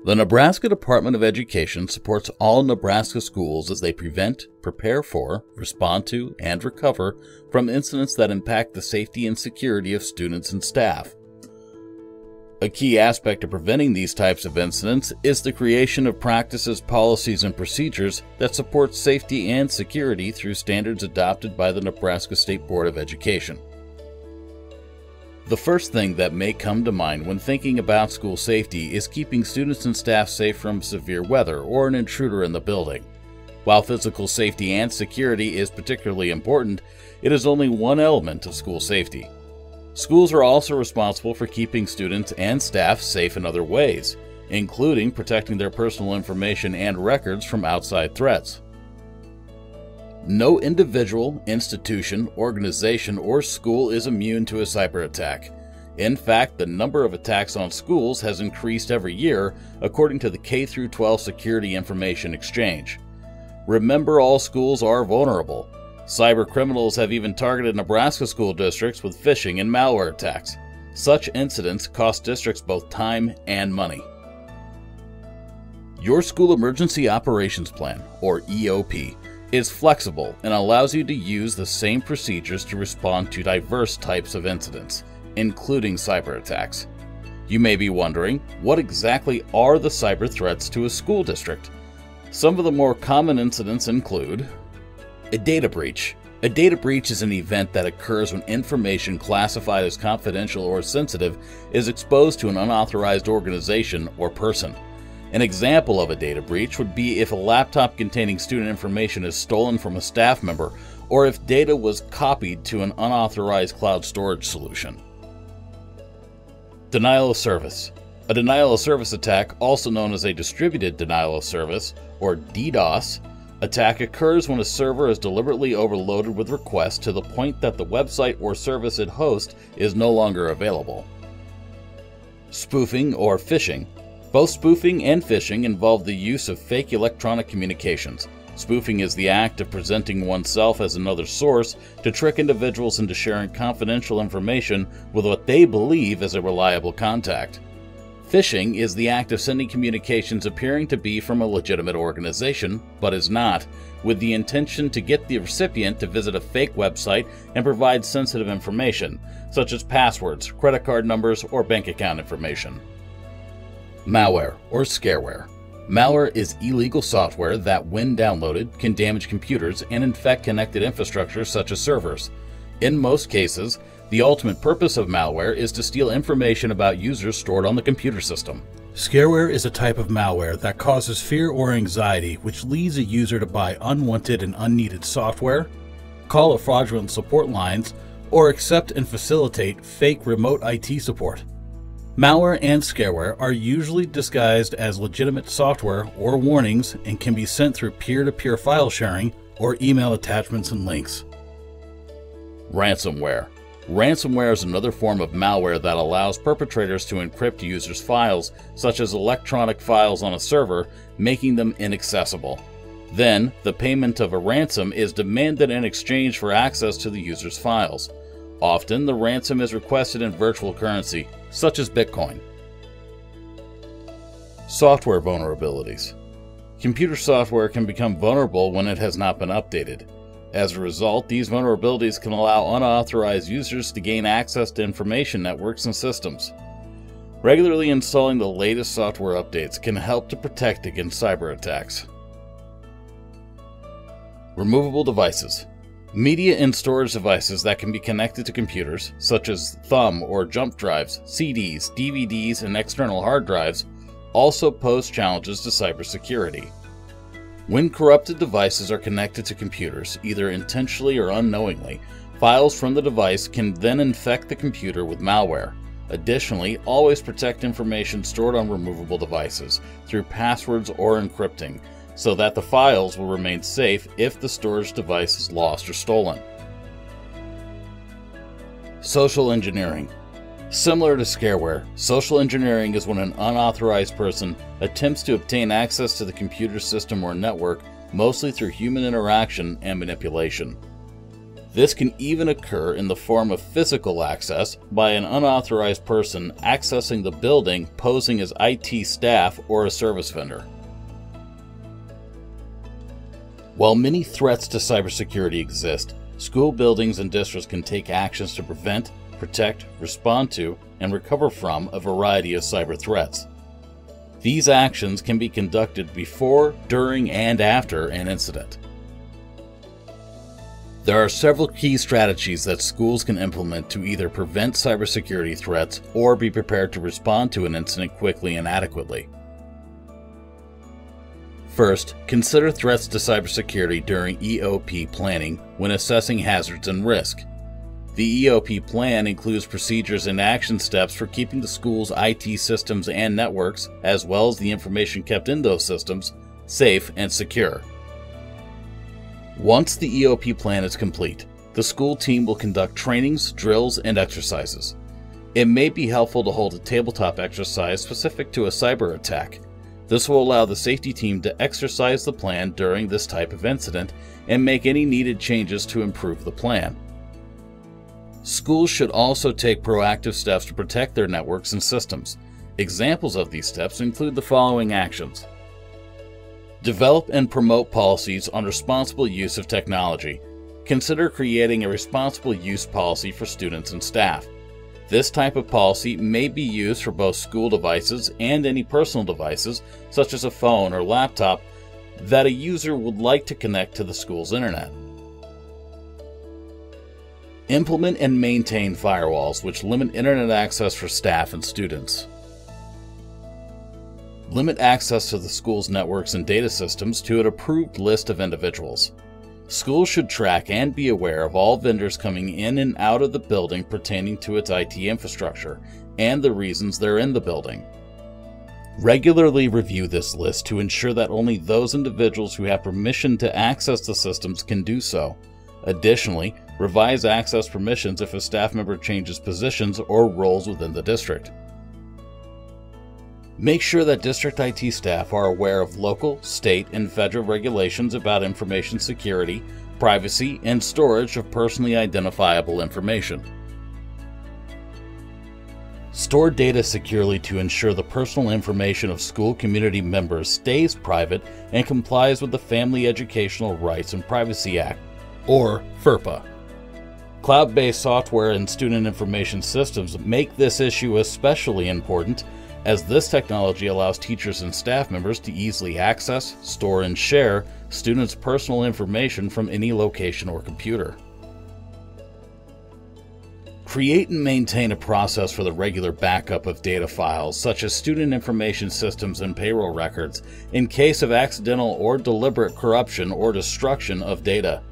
The Nebraska Department of Education supports all Nebraska schools as they prevent, prepare for, respond to, and recover from incidents that impact the safety and security of students and staff. A key aspect of preventing these types of incidents is the creation of practices, policies, and procedures that support safety and security through standards adopted by the Nebraska State Board of Education. The first thing that may come to mind when thinking about school safety is keeping students and staff safe from severe weather or an intruder in the building. While physical safety and security is particularly important, it is only one element of school safety. Schools are also responsible for keeping students and staff safe in other ways, including protecting their personal information and records from outside threats. No individual, institution, organization, or school is immune to a cyber attack. In fact, the number of attacks on schools has increased every year, according to the K-12 Security Information Exchange. Remember, all schools are vulnerable. Cyber criminals have even targeted Nebraska school districts with phishing and malware attacks. Such incidents cost districts both time and money. Your School Emergency Operations Plan, or EOP, is flexible and allows you to use the same procedures to respond to diverse types of incidents, including cyber attacks. You may be wondering, what exactly are the cyber threats to a school district? Some of the more common incidents include a data breach. A data breach is an event that occurs when information classified as confidential or sensitive is exposed to an unauthorized organization or person. An example of a data breach would be if a laptop containing student information is stolen from a staff member, or if data was copied to an unauthorized cloud storage solution. Denial of service. A denial of service attack, also known as a distributed denial of service, or DDoS, attack occurs when a server is deliberately overloaded with requests to the point that the website or service it hosts is no longer available. Spoofing or phishing. Both spoofing and phishing involve the use of fake electronic communications. Spoofing is the act of presenting oneself as another source to trick individuals into sharing confidential information with what they believe is a reliable contact. Phishing is the act of sending communications appearing to be from a legitimate organization, but is not, with the intention to get the recipient to visit a fake website and provide sensitive information, such as passwords, credit card numbers, or bank account information. Malware or scareware. Malware is illegal software that, when downloaded, can damage computers and infect connected infrastructure such as servers. In most cases, the ultimate purpose of malware is to steal information about users stored on the computer system. Scareware is a type of malware that causes fear or anxiety, which leads a user to buy unwanted and unneeded software, call fraudulent support lines, or accept and facilitate fake remote IT support. Malware and scareware are usually disguised as legitimate software or warnings and can be sent through peer-to-peer file sharing or email attachments and links. Ransomware. Ransomware is another form of malware that allows perpetrators to encrypt users' files, such as electronic files on a server, making them inaccessible. Then, the payment of a ransom is demanded in exchange for access to the user's files. Often, the ransom is requested in virtual currency, such as Bitcoin. Software vulnerabilities. Computer software can become vulnerable when it has not been updated. As a result, these vulnerabilities can allow unauthorized users to gain access to information networks and systems. Regularly installing the latest software updates can help to protect against cyber attacks. Removable devices. Media and storage devices that can be connected to computers, such as thumb or jump drives, CDs, DVDs, and external hard drives, also pose challenges to cybersecurity. When corrupted devices are connected to computers, either intentionally or unknowingly, files from the device can then infect the computer with malware. Additionally, always protect information stored on removable devices through passwords or encrypting, so that the files will remain safe if the storage device is lost or stolen. Social engineering. Similar to scareware, social engineering is when an unauthorized person attempts to obtain access to the computer system or network, mostly through human interaction and manipulation. This can even occur in the form of physical access by an unauthorized person accessing the building posing as IT staff or a service vendor. While many threats to cybersecurity exist, school buildings and districts can take actions to prevent, protect, respond to, and recover from a variety of cyber threats. These actions can be conducted before, during, and after an incident. There are several key strategies that schools can implement to either prevent cybersecurity threats or be prepared to respond to an incident quickly and adequately. First, consider threats to cybersecurity during EOP planning when assessing hazards and risk. The EOP plan includes procedures and action steps for keeping the school's IT systems and networks, as well as the information kept in those systems, safe and secure. Once the EOP plan is complete, the school team will conduct trainings, drills, and exercises. It may be helpful to hold a tabletop exercise specific to a cyber attack. This will allow the safety team to exercise the plan during this type of incident and make any needed changes to improve the plan. Schools should also take proactive steps to protect their networks and systems. Examples of these steps include the following actions. Develop and promote policies on responsible use of technology. Consider creating a responsible use policy for students and staff. This type of policy may be used for both school devices and any personal devices, such as a phone or laptop, that a user would like to connect to the school's internet. Implement and maintain firewalls which limit internet access for staff and students. Limit access to the school's networks and data systems to an approved list of individuals. Schools should track and be aware of all vendors coming in and out of the building pertaining to its IT infrastructure and the reasons they're in the building. Regularly review this list to ensure that only those individuals who have permission to access the systems can do so. Additionally, revise access permissions if a staff member changes positions or roles within the district. Make sure that district IT staff are aware of local, state, and federal regulations about information security, privacy, and storage of personally identifiable information. Store data securely to ensure the personal information of school community members stays private and complies with the Family Educational Rights and Privacy Act, or FERPA. Cloud-based software and student information systems make this issue especially important, as this technology allows teachers and staff members to easily access, store, and share students' personal information from any location or computer. Create and maintain a process for the regular backup of data files, such as student information systems and payroll records, in case of accidental or deliberate corruption or destruction of data.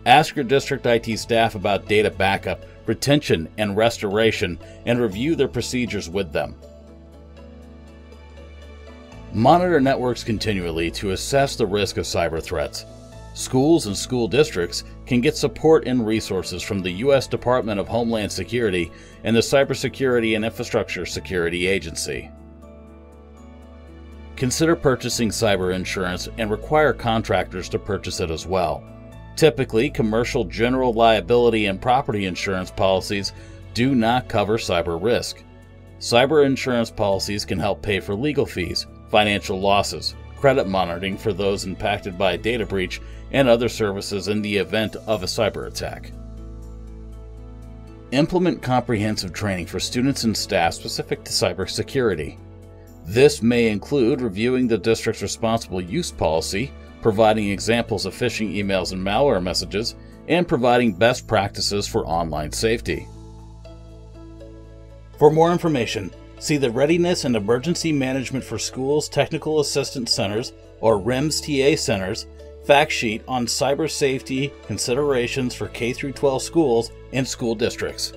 Ask your district IT staff about data backup, retention, and restoration, and review their procedures with them. Monitor networks continually to assess the risk of cyber threats. Schools and school districts can get support and resources from the U.S. Department of Homeland Security and the Cybersecurity and Infrastructure Security Agency. Consider purchasing cyber insurance and require contractors to purchase it as well. Typically, commercial general liability and property insurance policies do not cover cyber risk. Cyber insurance policies can help pay for legal fees, financial losses, credit monitoring for those impacted by a data breach, and other services in the event of a cyber attack. Implement comprehensive training for students and staff specific to cybersecurity. This may include reviewing the district's responsible use policy, providing examples of phishing emails and malware messages, and providing best practices for online safety. For more information, see the Readiness and Emergency Management for Schools Technical Assistance Centers, or REMS TA Centers, fact sheet on cyber safety considerations for K-12 schools and school districts.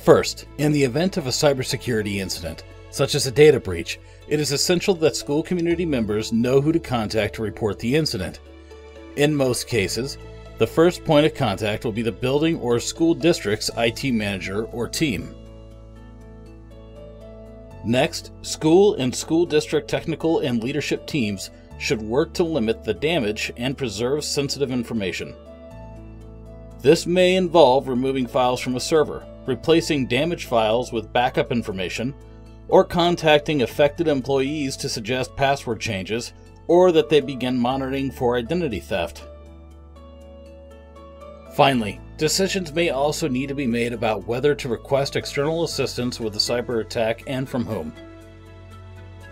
First, in the event of a cybersecurity incident, such as a data breach, it is essential that school community members know who to contact to report the incident. In most cases, the first point of contact will be the building or school district's IT manager or team. Next, school and school district technical and leadership teams should work to limit the damage and preserve sensitive information. This may involve removing files from a server, replacing damaged files with backup information, or contacting affected employees to suggest password changes or that they begin monitoring for identity theft. Finally, decisions may also need to be made about whether to request external assistance with a cyber attack and from whom.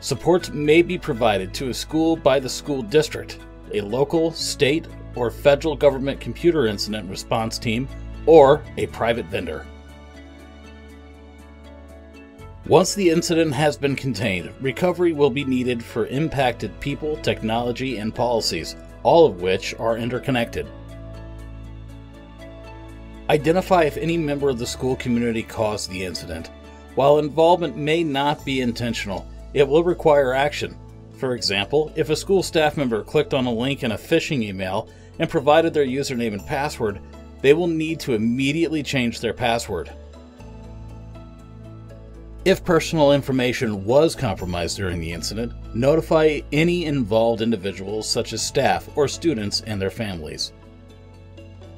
Support may be provided to a school by the school district, a local, state, or federal government computer incident response team, or a private vendor. Once the incident has been contained, recovery will be needed for impacted people, technology, and policies, all of which are interconnected. Identify if any member of the school community caused the incident. While involvement may not be intentional, it will require action. For example, if a school staff member clicked on a link in a phishing email and provided their username and password, they will need to immediately change their password. If personal information was compromised during the incident, notify any involved individuals such as staff or students and their families.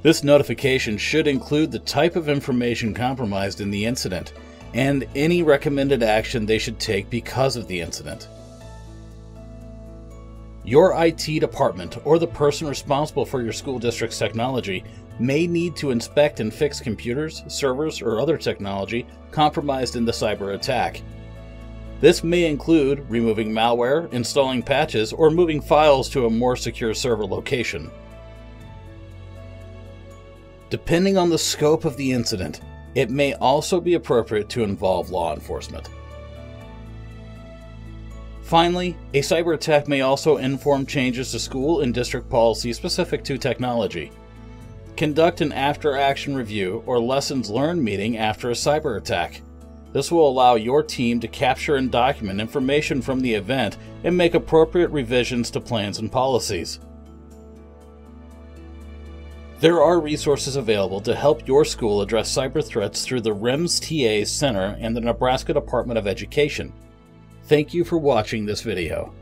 This notification should include the type of information compromised in the incident and any recommended action they should take because of the incident. Your IT department or the person responsible for your school district's technology may need to inspect and fix computers, servers, or other technology compromised in the cyber attack. This may include removing malware, installing patches, or moving files to a more secure server location. Depending on the scope of the incident, it may also be appropriate to involve law enforcement. Finally, a cyber attack may also inform changes to school and district policy specific to technology. Conduct an after-action review or lessons learned meeting after a cyber attack. This will allow your team to capture and document information from the event and make appropriate revisions to plans and policies. There are resources available to help your school address cyber threats through the REMS TA Center and the Nebraska Department of Education. Thank you for watching this video.